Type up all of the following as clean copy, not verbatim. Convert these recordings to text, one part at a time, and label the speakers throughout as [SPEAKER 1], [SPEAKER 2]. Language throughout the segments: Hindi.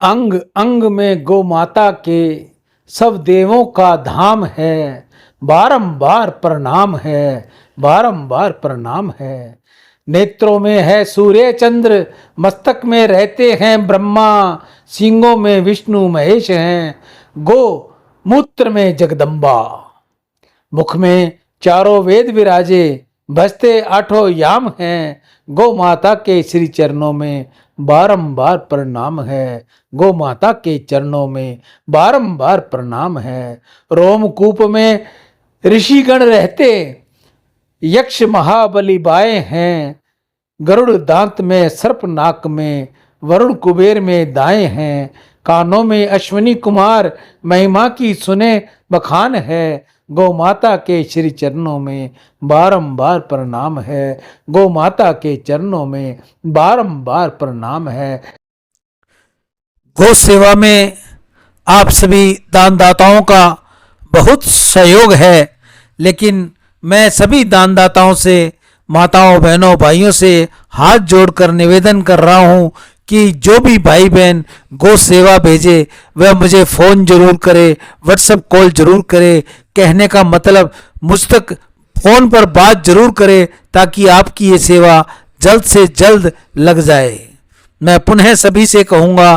[SPEAKER 1] अंग अंग में गौ माता के सब देवों का धाम है। बारंबार प्रणाम है, बारंबार प्रणाम है। नेत्रों में है सूर्य चंद्र, मस्तक में रहते हैं ब्रह्मा, सींगों में विष्णु महेश हैं, गो मूत्र में जगदम्बा। मुख में चारों वेद विराजे, बजते आठों याम हैं। गौ माता के श्री चरणों में बारंबार प्रणाम है। गौ माता के चरणों में बारंबार प्रणाम है। रोमकूप में ऋषिगण रहते, यक्ष महाबली बाए हैं। गरुड़ दांत में, सर्प नाक में, वरुण कुबेर में दाएं हैं। कानों में अश्विनी कुमार, महिमा की सुने बखान है। गौ माता के श्री चरणों में बारंबार प्रणाम है। गौ माता के चरणों में बारंबार प्रणाम है। गौ सेवा में आप सभी दानदाताओं का बहुत सहयोग है, लेकिन मैं सभी दानदाताओं से, माताओं बहनों भाइयों से हाथ जोड़कर निवेदन कर रहा हूं कि जो भी भाई बहन गौ सेवा भेजे वह मुझे फ़ोन जरूर करे, व्हाट्सएप कॉल जरूर करे। कहने का मतलब मुझ तक फ़ोन पर बात जरूर करे, ताकि आपकी ये सेवा जल्द से जल्द लग जाए। मैं पुनः सभी से कहूँगा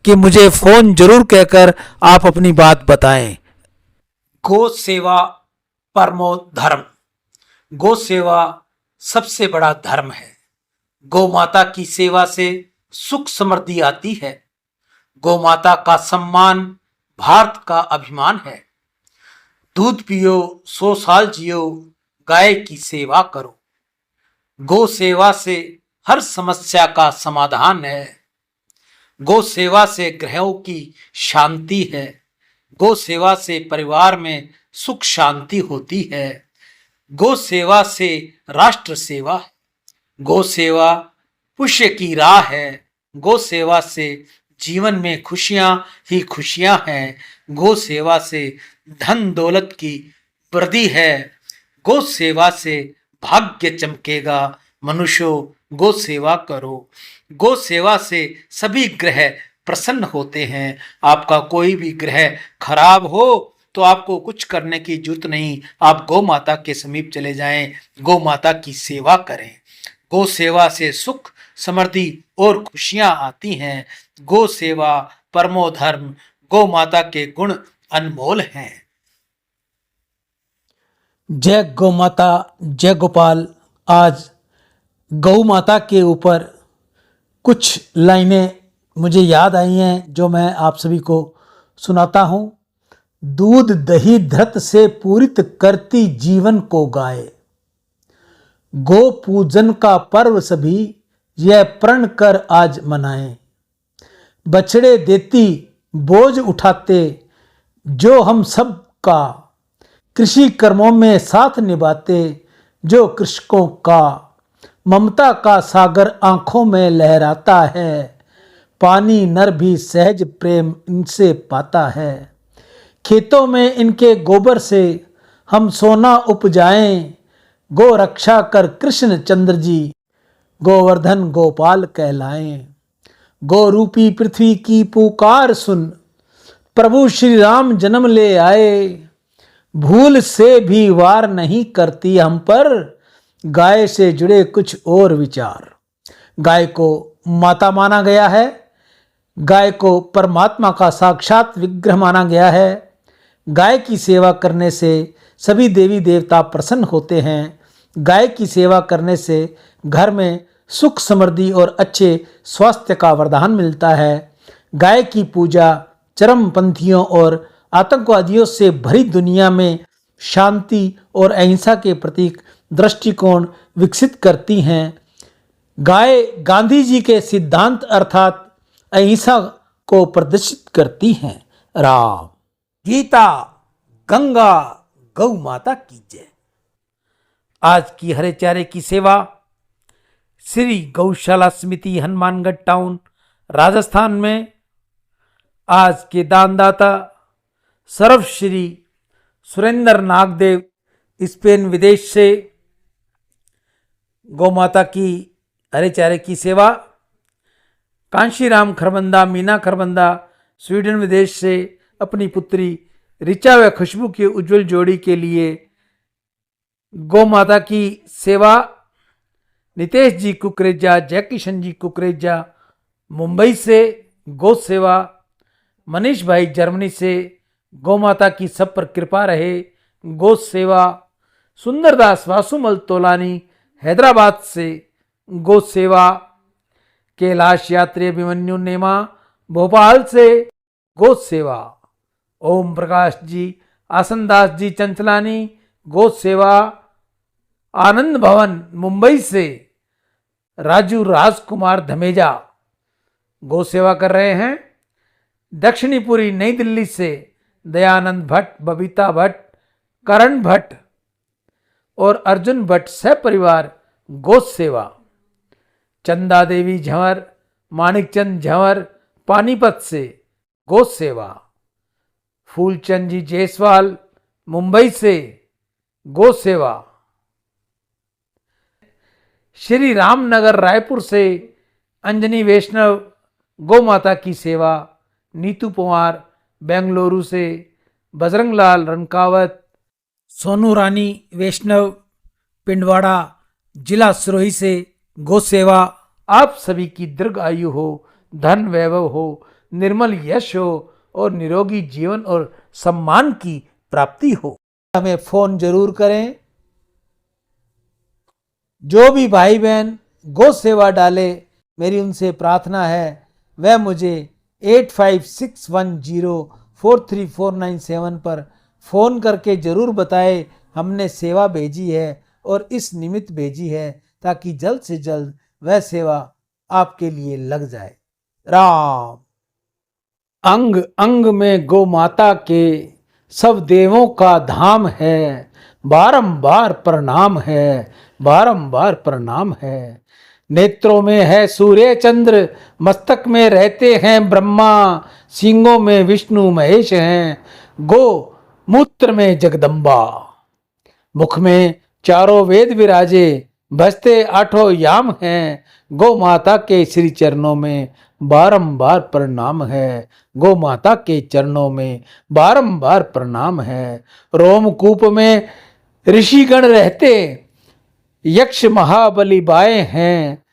[SPEAKER 1] कि मुझे फ़ोन जरूर कहकर आप अपनी बात बताएं। गौ सेवा परमो धर्म। गौ सेवा सबसे बड़ा धर्म है। गौ माता की सेवा से सुख समृद्धि आती है। गौ माता का सम्मान भारत का अभिमान है। दूध पियो 100 साल जियो, गाय की सेवा करो। गौ सेवा से हर समस्या का समाधान है। गौ सेवा से ग्रहों की शांति है। गौ सेवा से परिवार में सुख शांति होती है। गौ सेवा से राष्ट्र सेवा है। गौ सेवा पुण्य की राह है। गौ सेवा से जीवन में खुशियां ही खुशियां हैं। गौ सेवा से धन दौलत की वृद्धि है। गौ सेवा से भाग्य चमकेगा। मनुष्यों, गौ सेवा करो। गौ सेवा से सभी ग्रह प्रसन्न होते हैं। आपका कोई भी ग्रह खराब हो तो आपको कुछ करने की जरूरत नहीं, आप गौ माता के समीप चले जाएं, गौ माता की सेवा करें। गौ सेवा से सुख समृद्धि और खुशियां आती हैं। गौ सेवा परमो धर्म। गौ माता के गुण अनमोल हैं। जय गौ माता, जय गोपाल। आज गौ माता के ऊपर कुछ लाइनें मुझे याद आई हैं जो मैं आप सभी को सुनाता हूँ। दूध दही धृत से पूरित करती जीवन को गाय। गो पूजन का पर्व सभी यह प्रण कर आज मनाएं। बछड़े देती बोझ उठाते जो हम सब का, कृषि कर्मों में साथ निभाते जो कृषकों का। ममता का सागर आंखों में लहराता है, पानी नर भी सहज प्रेम इनसे पाता है। खेतों में इनके गोबर से हम सोना उपजाएं। गो रक्षा कर कृष्ण चंद्र जी, गोवर्धन गोपाल कहलाएं। गो रूपी पृथ्वी की पुकार सुन, प्रभु श्री राम जन्म ले आए। भूल से भी वार नहीं करती हम पर, गाय से जुड़े कुछ और विचार। गाय को माता माना गया है। गाय को परमात्मा का साक्षात विग्रह माना गया है। गाय की सेवा करने से सभी देवी देवता प्रसन्न होते हैं। गाय की सेवा करने से घर में सुख समृद्धि और अच्छे स्वास्थ्य का वरदान मिलता है। गाय की पूजा चरमपंथियों और आतंकवादियों से भरी दुनिया में शांति और अहिंसा के प्रतीक दृष्टिकोण विकसित करती हैं। गाय गांधी जी के सिद्धांत अर्थात अहिंसा को प्रदर्शित करती हैं। राम, गीता, गंगा, गौ माता की जय। आज की हरे चारे की सेवा श्री गौशाला समिति हनुमानगढ़ टाउन राजस्थान में आज के दानदाता सर्वश्री सुरेंद्र नागदेव स्पेन विदेश से गौ माता की हरे चारे की सेवा कांशीराम खरबंदा, मीना खरबंदा स्वीडन विदेश से अपनी पुत्री ऋचा व खुशबू की उज्जवल जोड़ी के लिए गौ माता की सेवा। नितेश जी कुकरेजा, जय किशन जी कुकरेजा मुंबई से गौ सेवा। मनीष भाई जर्मनी से गौ माता की सब पर कृपा रहे, गौ सेवा। सुंदरदास वासुमल तोलानी हैदराबाद से गौ सेवा। कैलाश यात्री अभिमन्यु नेमा भोपाल से गौ सेवा। ओम प्रकाश जी, आसनदास जी चंचलानी गौ सेवा। आनंद भवन मुंबई से राजू राजकुमार धमेजा गौ सेवा कर रहे हैं। दक्षिणीपुरी नई दिल्ली से दयानंद भट्ट, बबीता भट्ट, करण भट्ट और अर्जुन भट्ट सह परिवार गौ सेवा। चंदा देवी झंवर, मानिकचंद झंवर पानीपत से गौ सेवा। फूलचंद जी जायसवाल मुंबई से गौ सेवा। श्री रामनगर रायपुर से अंजनी वैष्णव गौ माता की सेवा। नीतू पवार बेंगलुरु से बजरंगलाल रनकावत। सोनू रानी वैष्णव पिंडवाड़ा जिला सिरोही से गौ सेवा। आप सभी की दीर्घ आयु हो, धन वैभव हो, निर्मल यश हो और निरोगी जीवन और सम्मान की प्राप्ति हो। हमें फोन जरूर करें। जो भी भाई बहन गौ सेवा डाले, मेरी उनसे प्रार्थना है वह मुझे 8561043497 पर फ़ोन करके ज़रूर बताए हमने सेवा भेजी है और इस निमित्त भेजी है, ताकि जल्द से जल्द वह सेवा आपके लिए लग जाए। राम। अंग अंग में गौ माता के सब देवों का धाम है, बारंबार प्रणाम है, बारंबार प्रणाम है। नेत्रों में है सूर्य चंद्र, मस्तक में रहते हैं ब्रह्मा, सींगों में विष्णु महेश हैं, गो मूत्र में जगदम्बा। मुख में चारों वेद विराजे, बजते आठों याम हैं, गौ माता के श्री चरणों में बारंबार प्रणाम है, गौ माता के चरणों में बारंबार प्रणाम है। रोमकूप में ऋषिगण रहते, यक्ष महाबली बाए हैं,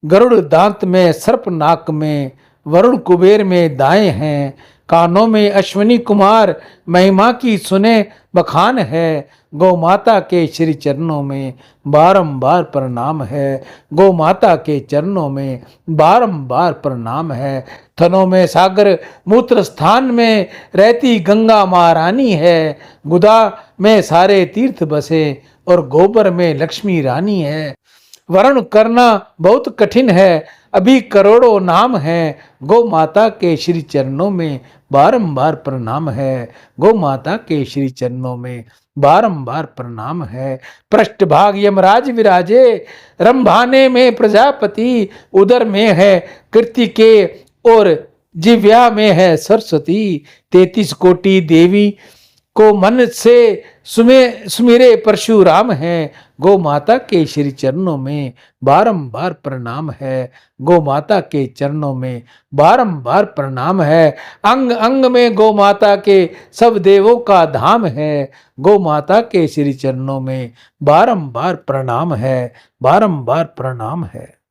[SPEAKER 1] गरुड़ दांत में सर्प नाक में, वरुण कुबेर में दाएं हैं, कानों में अश्विनी कुमार महिमा की सुने बखान है, गौ माता के श्री चरणों में बारंबार प्रणाम है, गौ माता के चरणों में बारंबार प्रणाम है। थनों में सागर, मूत्र स्थान में रहती गंगा महारानी है, गुदा में सारे तीर्थ बसे और गोबर में लक्ष्मी रानी है। वर्ण करना बहुत कठिन है, अभी करोड़ों नाम है, गौ माता के श्री चरणों में बारंबार प्रणाम है, गौ माता के श्री चरणों में बारंबार प्रणाम है। पृष्ठभाग यमराज विराजे, रंभाने में प्रजापति, उदर में है कृतिके और जिव्या में है सरस्वती। 33 कोटि देवी को मन से सुमिरे परशुराम है, गौ माता के श्री चरणों में बारंबार प्रणाम है, गौ माता के चरणों में बारंबार प्रणाम है। अंग अंग में गौ माता के सब देवों का धाम है, गौ माता के श्री चरणों में बारंबार प्रणाम है, बारंबार प्रणाम है।